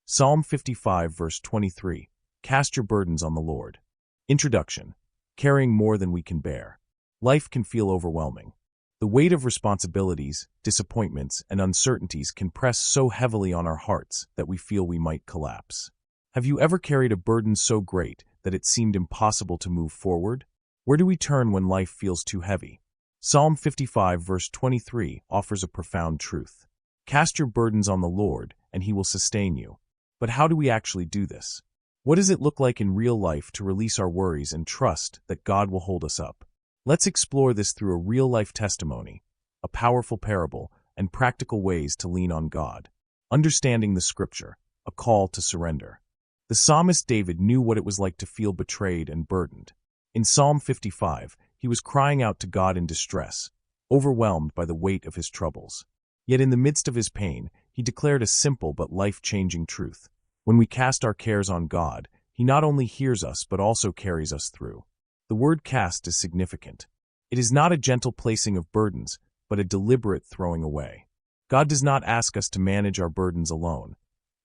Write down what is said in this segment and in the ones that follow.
Psalm 55 verse 23. Cast your burdens on the Lord. Introduction. Carrying more than we can bear. Life can feel overwhelming. The weight of responsibilities, disappointments, and uncertainties can press so heavily on our hearts that we feel we might collapse. Have you ever carried a burden so great that it seemed impossible to move forward? Where do we turn when life feels too heavy? Psalm 55 verse 23 offers a profound truth. Cast your burdens on the Lord, and He will sustain you. But how do we actually do this? What does it look like in real life to release our worries and trust that God will hold us up? Let's explore this through a real-life testimony, a powerful parable, and practical ways to lean on God. Understanding the Scripture, a call to surrender. The psalmist David knew what it was like to feel betrayed and burdened. In Psalm 55, he was crying out to God in distress, overwhelmed by the weight of his troubles. Yet in the midst of his pain, he declared a simple but life-changing truth. When we cast our cares on God, He not only hears us but also carries us through. The word cast is significant. It is not a gentle placing of burdens, but a deliberate throwing away. God does not ask us to manage our burdens alone.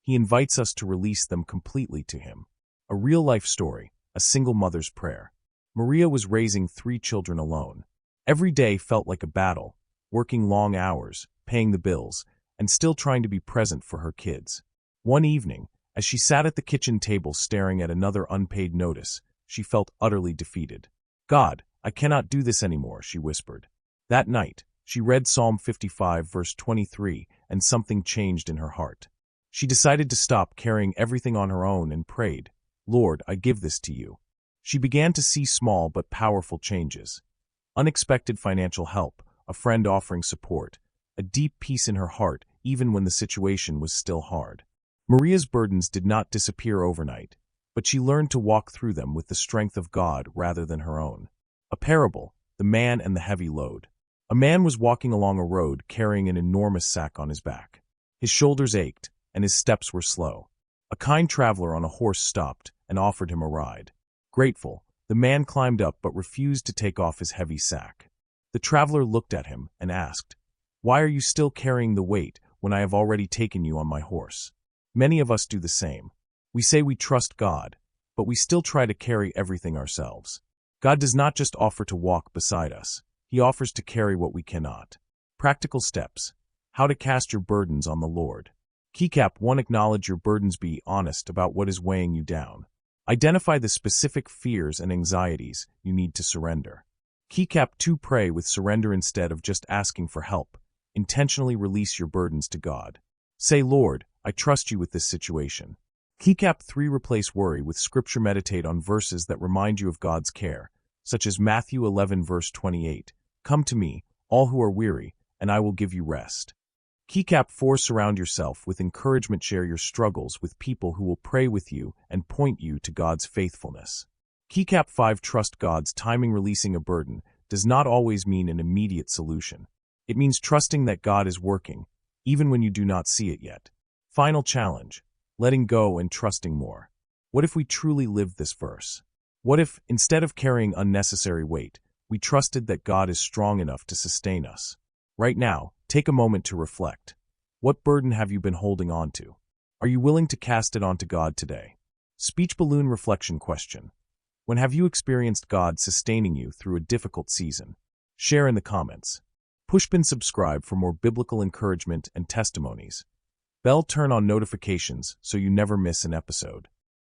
He invites us to release them completely to Him. A real-life story, a single mother's prayer. Maria was raising 3 children alone. Every day felt like a battle, working long hours, paying the bills, and still trying to be present for her kids. One evening, as she sat at the kitchen table staring at another unpaid notice, she felt utterly defeated. "God, I cannot do this anymore," she whispered. That night, she read Psalm 55 verse 23, and something changed in her heart. She decided to stop carrying everything on her own and prayed, "Lord, I give this to you." She began to see small but powerful changes. Unexpected financial help, a friend offering support, a deep peace in her heart even when the situation was still hard. Maria's burdens did not disappear overnight, but she learned to walk through them with the strength of God rather than her own. A parable, the man and the heavy load. A man was walking along a road carrying an enormous sack on his back. His shoulders ached, and his steps were slow. A kind traveler on a horse stopped and offered him a ride. Grateful, the man climbed up but refused to take off his heavy sack. The traveler looked at him and asked, "Why are you still carrying the weight when I have already taken you on my horse?" Many of us do the same. We say we trust God, but we still try to carry everything ourselves. God does not just offer to walk beside us. He offers to carry what we cannot. Practical steps. How to cast your burdens on the Lord. Keycap 1. Acknowledge your burdens. Be honest about what is weighing you down. Identify the specific fears and anxieties you need to surrender. Keycap 2. Pray with surrender instead of just asking for help. Intentionally release your burdens to God. Say, "Lord, I trust you with this situation." Keycap 3. Replace worry with Scripture. Meditate on verses that remind you of God's care, such as Matthew 11 verse 28. "Come to me, all who are weary, and I will give you rest." Keycap 4. Surround yourself with encouragement. Share your struggles with people who will pray with you and point you to God's faithfulness. Keycap 5. Trust God's timing. Releasing a burden does not always mean an immediate solution. It means trusting that God is working, even when you do not see it yet. Final challenge. Letting go and trusting more. What if we truly lived this verse? What if, instead of carrying unnecessary weight, we trusted that God is strong enough to sustain us? Right now, take a moment to reflect. What burden have you been holding on to? Are you willing to cast it onto God today? Speech balloon reflection question. When have you experienced God sustaining you through a difficult season? Share in the comments. Pushpin subscribe for more biblical encouragement and testimonies. Bell turn on notifications so you never miss an episode.